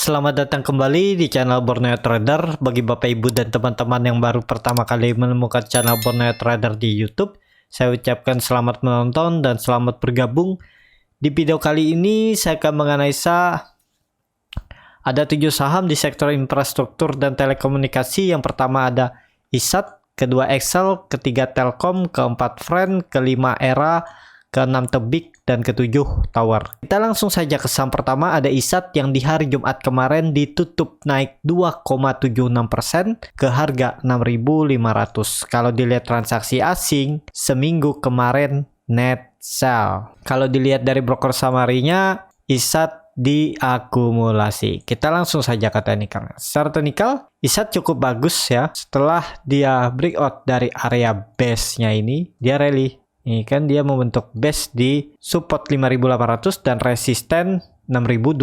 Selamat datang kembali di channel Borneo Trader. Bagi Bapak Ibu dan teman-teman yang baru pertama kali menemukan channel Borneo Trader di YouTube, saya ucapkan selamat menonton dan selamat bergabung. Di video kali ini saya akan menganalisa ada 7 saham di sektor infrastruktur dan telekomunikasi. Yang pertama ada ISAT, kedua Excel, ketiga Telkom, keempat Friend, kelima Era, keenam Tebik, dan ketujuh Tower. Kita langsung saja ke saham pertama, ada ISAT yang di hari Jumat kemarin ditutup naik 2,76% ke harga 6.500. Kalau dilihat transaksi asing, seminggu kemarin net sell. Kalau dilihat dari broker summary-nya, ISAT diakumulasi. Kita langsung saja ke teknikal. Secara teknikal, ISAT cukup bagus ya. Setelah dia breakout dari area base-nya ini, dia rally. Ini kan dia membentuk base di support 5.800 dan resisten 6.250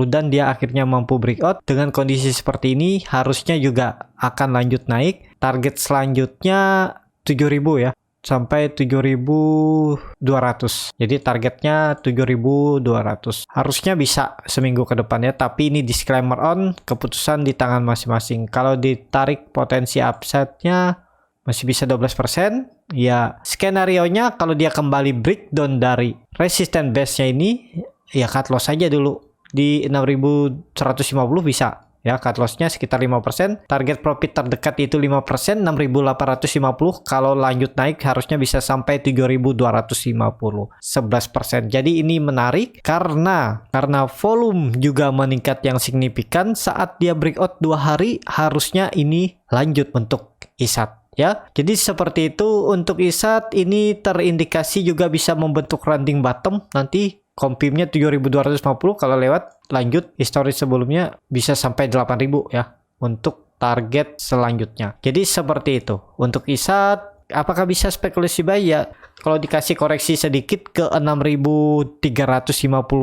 dan dia akhirnya mampu breakout. Dengan kondisi seperti ini harusnya juga akan lanjut naik. Target selanjutnya 7.000 ya, sampai 7.200. Jadi targetnya 7.200. Harusnya bisa seminggu ke depannya, tapi ini disclaimer on, keputusan di tangan masing-masing. Kalau ditarik potensi upside-nya masih bisa 12%. Ya, skenario-nya kalau dia kembali breakdown dari resisten base-nya ini, ya cut loss saja dulu. Di 6.150 bisa. Ya, cut loss-nya sekitar 5%. Target profit terdekat itu 5%, 6.850. Kalau lanjut naik harusnya bisa sampai 7.250, 11%. Jadi ini menarik karena volume juga meningkat yang signifikan. Saat dia breakout 2 hari, harusnya ini lanjut untuk ISAT. Ya, jadi seperti itu untuk ISAT. Ini terindikasi juga bisa membentuk rounding bottom. Nanti kompimnya 7.250, kalau lewat lanjut historis sebelumnya bisa sampai 8.000 ya untuk target selanjutnya. Jadi seperti itu untuk ISAT. Apakah bisa spekulasi buy? Ya, kalau dikasih koreksi sedikit ke 6.350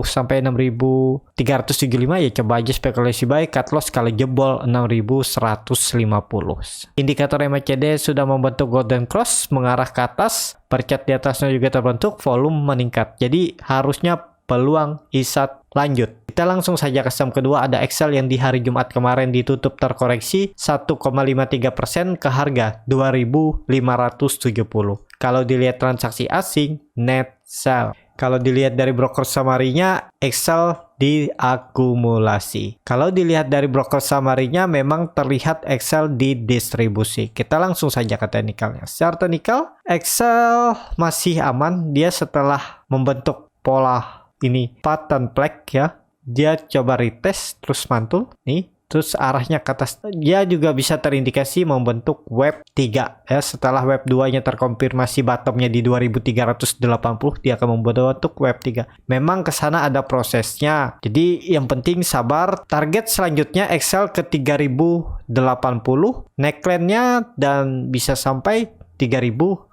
sampai 6.375 ya coba aja spekulasi buy. Cut loss kalau jebol 6.150. Indikator MACD sudah membentuk golden cross mengarah ke atas. Percat di atasnya juga terbentuk, volume meningkat. Jadi harusnya peluang ISAT lanjut. Kita langsung saja ke saham kedua, ada Excel yang di hari Jumat kemarin ditutup terkoreksi 1,53% ke harga 2.570. Kalau dilihat transaksi asing, net sell. Kalau dilihat dari broker summary-nya, Excel diakumulasi. Kalau dilihat dari broker summary-nya, memang terlihat Excel didistribusi. Kita langsung saja ke teknikalnya. Secara teknikal, Excel masih aman. Dia setelah membentuk pola ini pattern flag ya, dia coba retest terus mantul nih, terus arahnya ke atas. Dia juga bisa terindikasi membentuk wave 3 ya. Setelah wave 2 nya terkonfirmasi bottomnya di 2.380, dia akan membentuk wave 3. Memang ke sana ada prosesnya, jadi yang penting sabar. Target selanjutnya Excel ke 3.080 neckline-nya dan bisa sampai 3.400.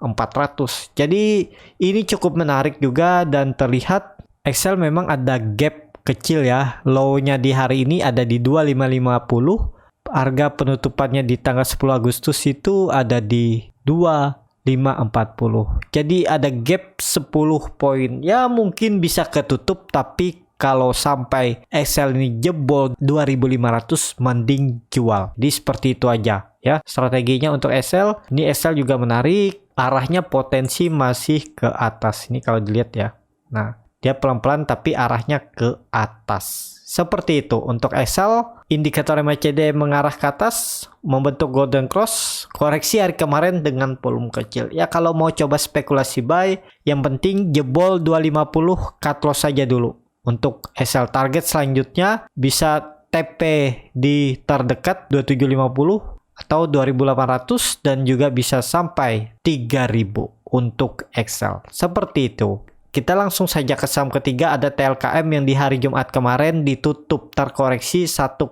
Jadi ini cukup menarik juga dan terlihat Excel memang ada gap kecil ya. Low-nya di hari ini ada di 2550. Harga penutupannya di tanggal 10 Agustus itu ada di 2540. Jadi ada gap 10 poin. Ya mungkin bisa ketutup, tapi kalau sampai Excel ini jebol 2500 mending jual. Jadi seperti itu aja ya strateginya untuk Excel. Ini Excel juga menarik. Arahnya potensi masih ke atas. Ini kalau dilihat ya. Nah, dia pelan-pelan tapi arahnya ke atas. Seperti itu untuk Excel. Indikator MACD mengarah ke atas, membentuk golden cross. Koreksi hari kemarin dengan volume kecil. Ya kalau mau coba spekulasi buy, yang penting jebol 250, cut loss saja dulu. Untuk Excel target selanjutnya bisa TP di terdekat 2750 atau 2800 dan juga bisa sampai 3000 untuk Excel. Seperti itu. Kita langsung saja ke saham ketiga, ada TLKM yang di hari Jumat kemarin ditutup terkoreksi 1,49%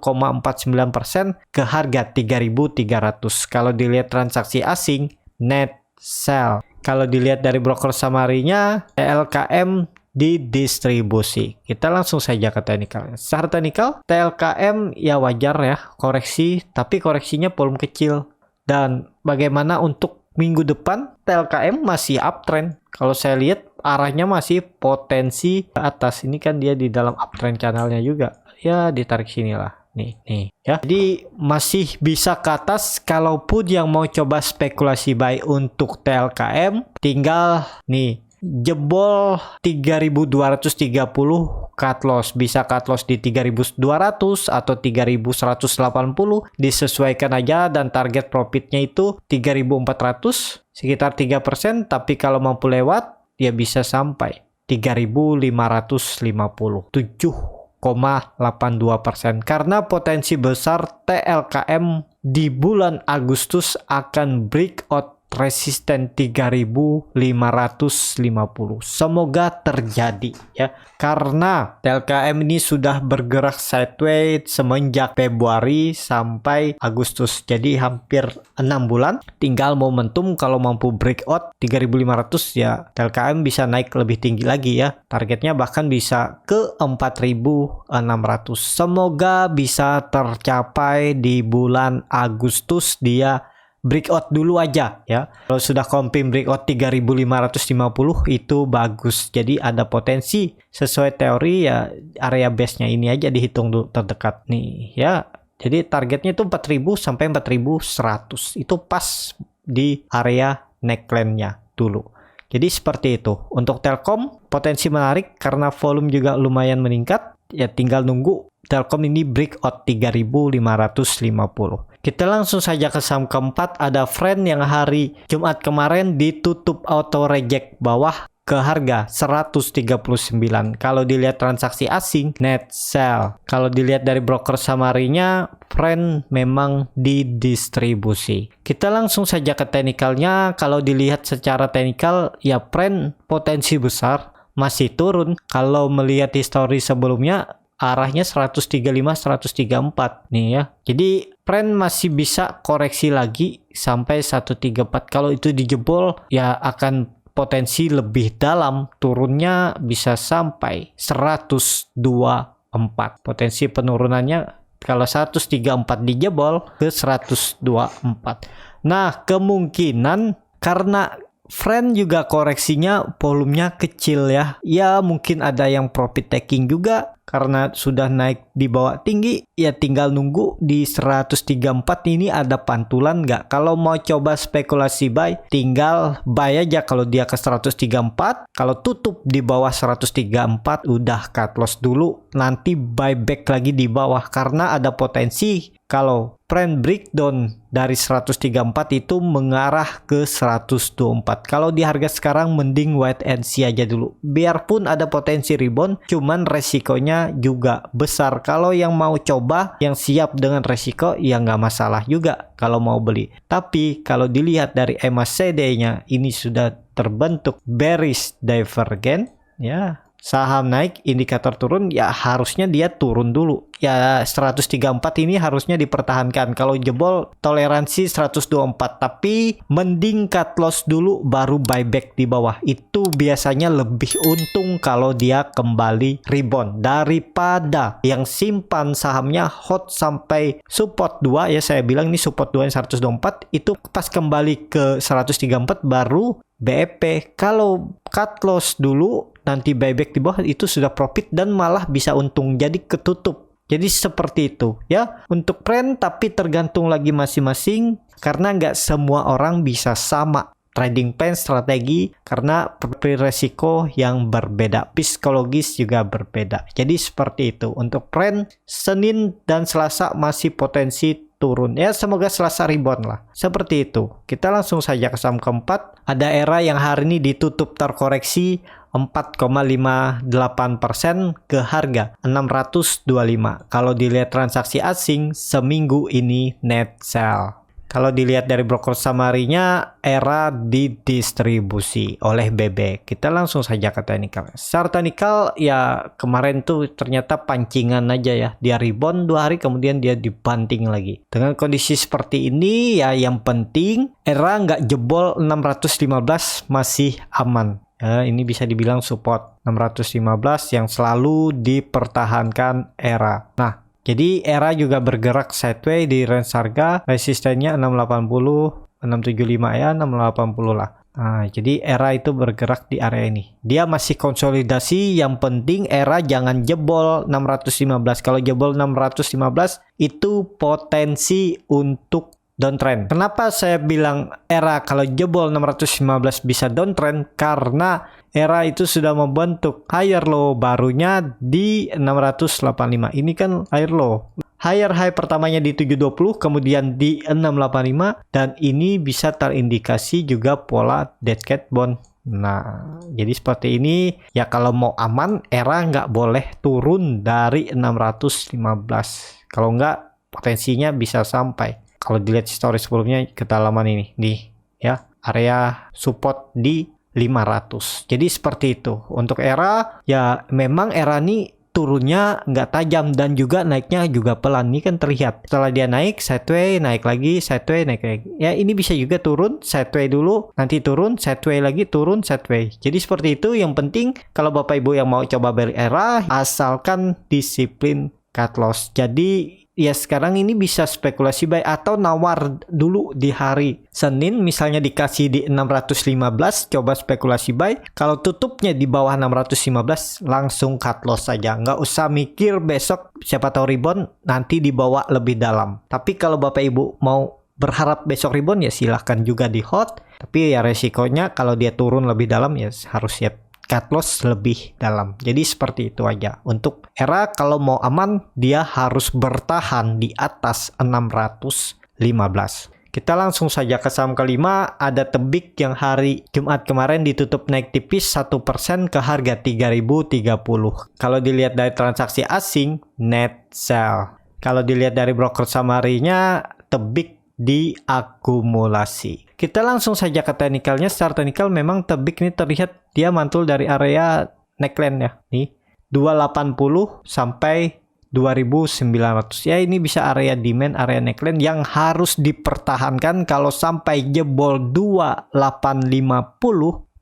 ke harga 3.300. Kalau dilihat transaksi asing, net sell. Kalau dilihat dari broker summary-nya, TLKM didistribusi. Kita langsung saja ke teknikal. Secara teknikal, TLKM ya wajar ya koreksi, tapi koreksinya volume kecil. Dan bagaimana untuk minggu depan? TLKM masih uptrend. Kalau saya lihat arahnya masih potensi ke atas. Ini kan dia di dalam uptrend channelnya juga. ya ditarik sini lah. Nih ya. Jadi masih bisa ke atas. Kalaupun yang mau coba spekulasi buy untuk TLKM, tinggal nih jebol 3230 cut loss, bisa cut loss di 3200 atau 3180, disesuaikan aja, dan target profitnya itu 3400, sekitar 3%, tapi kalau mampu lewat ya bisa sampai 3550, 7,82%, karena potensi besar TLKM di bulan Agustus akan breakout resisten 3550. Semoga terjadi ya, karena TLKM ini sudah bergerak sideways semenjak Februari sampai Agustus, jadi hampir 6 bulan. Tinggal momentum, kalau mampu breakout 3500 ya TLKM bisa naik lebih tinggi lagi ya, targetnya bahkan bisa ke 4600. Semoga bisa tercapai di bulan Agustus. Dia breakout dulu aja ya. Kalau sudah confirm breakout 3550 itu bagus. Jadi ada potensi sesuai teori ya, area base-nya ini aja dihitung dulu terdekat nih ya. Jadi targetnya itu 4000 sampai 4100. Itu pas di area neckline-nya dulu. Jadi seperti itu. Untuk Telkom potensi menarik karena volume juga lumayan meningkat. Ya tinggal nunggu Telkom ini breakout 3550. Kita langsung saja ke saham keempat. Ada Friend yang hari Jumat kemarin ditutup auto reject bawah ke harga 139. Kalau dilihat transaksi asing net sell. Kalau dilihat dari broker summary-nya, Friend memang didistribusi. Kita langsung saja ke teknikalnya. Kalau dilihat secara teknikal ya Friend potensi besar masih turun. Kalau melihat histori sebelumnya arahnya 135 134 nih ya. Jadi Friend masih bisa koreksi lagi sampai 134. Kalau itu dijebol ya akan potensi lebih dalam, turunnya bisa sampai 124. Potensi penurunannya kalau 134 dijebol ke 124. Nah, kemungkinan karena Friend juga koreksinya volumenya kecil ya. Ya mungkin ada yang profit taking juga karena sudah naik di bawah tinggi. Ya tinggal nunggu di 134 ini ada pantulan nggak. Kalau mau coba spekulasi buy, tinggal buy aja kalau dia ke 134. Kalau tutup di bawah 134 udah cut loss dulu. Nanti buy back lagi di bawah karena ada potensi kalau Friend breakdown dari 134 itu mengarah ke 124. Kalau di harga sekarang mending wait and see aja dulu. Biarpun ada potensi rebound, cuman resikonya juga besar. Kalau yang mau coba, yang siap dengan resiko, ya nggak masalah juga kalau mau beli. Tapi kalau dilihat dari MACD-nya, ini sudah terbentuk bearish divergence, ya. Saham naik, indikator turun, ya harusnya dia turun dulu. Ya 134 ini harusnya dipertahankan. Kalau jebol toleransi 124, tapi mending cut loss dulu baru buyback di bawah. Itu biasanya lebih untung kalau dia kembali rebound daripada yang simpan sahamnya hot sampai support 2 ya. Saya bilang ini support 2 yang 124, itu pas kembali ke 134 baru BEP. Kalau cut loss dulu nanti buyback di bawah itu sudah profit dan malah bisa untung, jadi ketutup. Jadi seperti itu ya untuk Friend, tapi tergantung lagi masing-masing karena nggak semua orang bisa sama trading plan strategi karena resiko yang berbeda, psikologis juga berbeda. Jadi seperti itu untuk Friend. Senin dan Selasa masih potensi turun ya, semoga Selasa rebound lah. Seperti itu. Kita langsung saja ke saham keempat. Ada Era yang hari ini ditutup terkoreksi 4,58% ke harga 625. Kalau dilihat transaksi asing seminggu ini net sell. Kalau dilihat dari broker summary-nya, Era didistribusi oleh BB. Kita langsung saja ke teknikal. Secara teknikal ya kemarin tuh ternyata pancingan aja ya. Dia rebound 2 hari kemudian dia dibanting lagi. Dengan kondisi seperti ini ya yang penting Era nggak jebol 615 masih aman. Ya, ini bisa dibilang support 615 yang selalu dipertahankan Era. Nah, jadi Era juga bergerak sideways di range harga, resistennya 680, 675 ya, 680 lah. Nah, jadi ERA itu bergerak di area ini. Dia masih konsolidasi, yang penting ERA jangan jebol 615. Kalau jebol 615 itu potensi untuk downtrend. Kenapa saya bilang ERA kalau jebol 615 bisa downtrend? Karena ERA itu sudah membentuk higher low barunya di 685. Ini kan higher low. Higher high pertamanya di 720, kemudian di 685, dan ini bisa terindikasi juga pola dead cat bond. Nah, jadi seperti ini ya. Kalau mau aman, ERA nggak boleh turun dari 615. Kalau nggak, potensinya bisa sampai. Kalau dilihat histori sebelumnya kedalaman ini, nih ya, area support di 500. Jadi seperti itu. Untuk ERA, ya memang ERA ini turunnya nggak tajam dan juga naiknya juga pelan. Ini kan terlihat setelah dia naik sideway, naik lagi sideway, naik lagi. Ya ini bisa juga turun sideway dulu, nanti turun sideway lagi, turun sideway. Jadi seperti itu. Yang penting kalau Bapak Ibu yang mau coba beli ERA, asalkan disiplin cut loss. Jadi ya sekarang ini bisa spekulasi buy atau nawar dulu di hari Senin, misalnya dikasih di 615, coba spekulasi buy. Kalau tutupnya di bawah 615, langsung cut loss saja. Nggak usah mikir besok siapa tahu rebound, nanti dibawa lebih dalam. Tapi kalau Bapak Ibu mau berharap besok rebound, ya silahkan juga di hold. Tapi ya resikonya kalau dia turun lebih dalam, ya harus siap cut loss lebih dalam. Jadi seperti itu aja. Untuk ERA kalau mau aman, dia harus bertahan di atas 615. Kita langsung saja ke saham kelima. Ada Tebik yang hari Jumat kemarin ditutup naik tipis 1% ke harga 3030. Kalau dilihat dari transaksi asing, net sell. Kalau dilihat dari broker summary-nya, Tebik diakumulasi. Kita langsung saja ke teknikalnya. Secara teknikal memang Tebik ini terlihat dia mantul dari area neckline ya. Nih 280 sampai 2900. Ya ini bisa area demand, area neckline yang harus dipertahankan. Kalau sampai jebol 2850,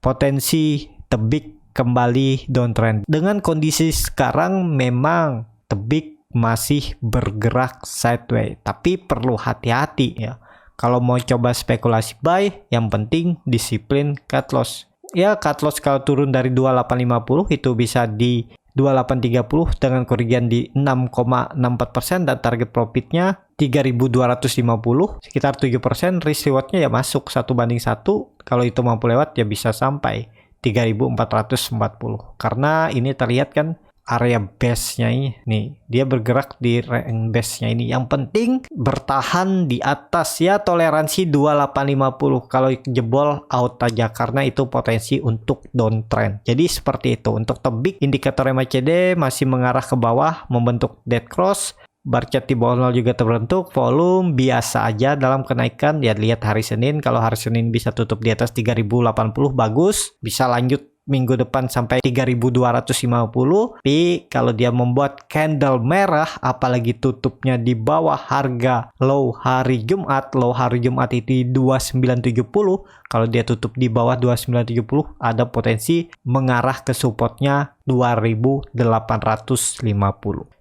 potensi Tebik kembali downtrend. Dengan kondisi sekarang memang Tebik masih bergerak sideways, tapi perlu hati-hati ya. Kalau mau coba spekulasi buy, yang penting disiplin cut loss. Ya cut loss kalau turun dari 2850 itu bisa di 2830 dengan kerugian di 6,64% dan target profitnya 3250, sekitar 7%. Risk rewardnya ya masuk 1:1. Kalau itu mampu lewat ya bisa sampai 3440. Karena ini terlihat kan area base-nya ini, nih dia bergerak di rank base-nya ini. Yang penting bertahan di atas ya, toleransi 2850. Kalau jebol out aja karena itu potensi untuk downtrend. Jadi seperti itu. Untuk Tebik, indikator MACD masih mengarah ke bawah, membentuk dead cross. Bar chart di bawah 0 juga terbentuk. Volume biasa aja dalam kenaikan. Ya lihat hari Senin, kalau hari Senin bisa tutup di atas 3080 bagus, bisa lanjut minggu depan sampai 3250. Tapi kalau dia membuat candle merah, apalagi tutupnya di bawah harga low hari Jumat, low hari Jumat itu 2970. Kalau dia tutup di bawah 2970, ada potensi mengarah ke supportnya 2850.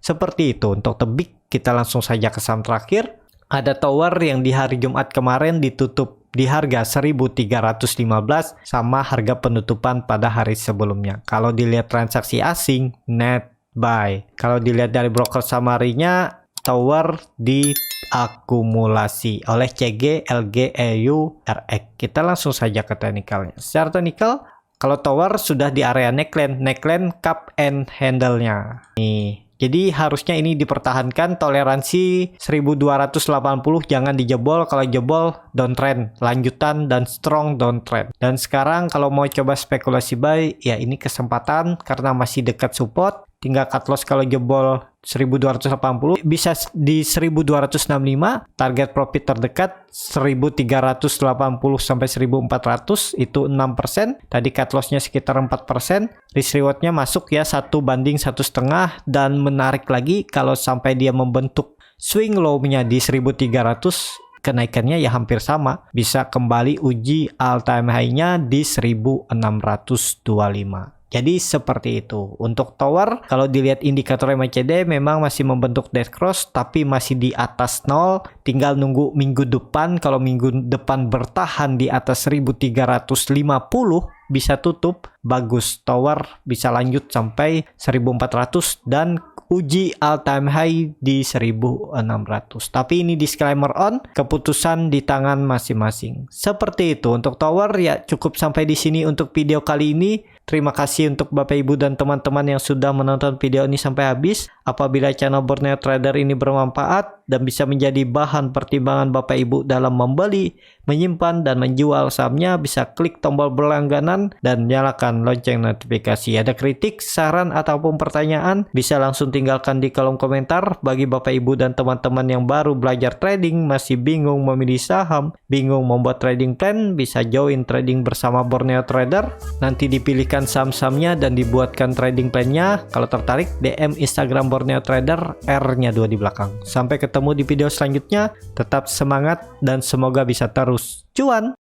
Seperti itu untuk Tebik. Kita langsung saja ke saham terakhir. Ada Tower yang di hari Jumat kemarin ditutup di harga 1315 sama harga penutupan pada hari sebelumnya. Kalau dilihat transaksi asing, net buy. Kalau dilihat dari broker summary-nya, Tower diakumulasi oleh CG, LG, EU, RX. Kita langsung saja ke teknikalnya. Secara teknikal, kalau Tower sudah di area neckline cup and handle-nya. Nih. Jadi harusnya ini dipertahankan toleransi 1280, jangan dijebol. Kalau jebol downtrend, lanjutan dan strong downtrend. Dan sekarang kalau mau coba spekulasi buy, ya ini kesempatan karena masih dekat support. Tinggal cut loss kalau jebol 1280 bisa di 1265, target profit terdekat 1380 sampai 1400, itu 6%. Tadi cut lossnya sekitar 4%. Risk rewardnya masuk ya 1:1,5, dan menarik lagi kalau sampai dia membentuk swing low-nya di 1300, kenaikannya ya hampir sama, bisa kembali uji all time high-nya di 1625. Jadi seperti itu. Untuk tower, kalau dilihat indikator MACD memang masih membentuk dead cross, tapi masih di atas 0. Tinggal nunggu minggu depan. Kalau minggu depan bertahan di atas 1350, bisa tutup. Bagus, tower bisa lanjut sampai 1400 dan uji all time high di 1600. Tapi ini disclaimer on, keputusan di tangan masing-masing. Seperti itu untuk tower ya, cukup sampai di sini untuk video kali ini. Terima kasih untuk Bapak Ibu dan teman-teman yang sudah menonton video ini sampai habis. Apabila channel Borneo Trader ini bermanfaat dan bisa menjadi bahan pertimbangan Bapak Ibu dalam membeli, menyimpan, dan menjual sahamnya, bisa klik tombol berlangganan dan nyalakan lonceng notifikasi. Ada kritik, saran, ataupun pertanyaan, bisa langsung tinggalkan di kolom komentar. Bagi Bapak Ibu dan teman-teman yang baru belajar trading, masih bingung memilih saham, bingung membuat trading plan, bisa join trading bersama Borneo Trader. Nanti dipilihkan saham-sahamnya dan dibuatkan trading plan-nya. Kalau tertarik, DM Instagram Borneo Trader, R-nya 2 di belakang. Sampai ketemu di video selanjutnya. Tetap semangat dan semoga bisa terus cuan.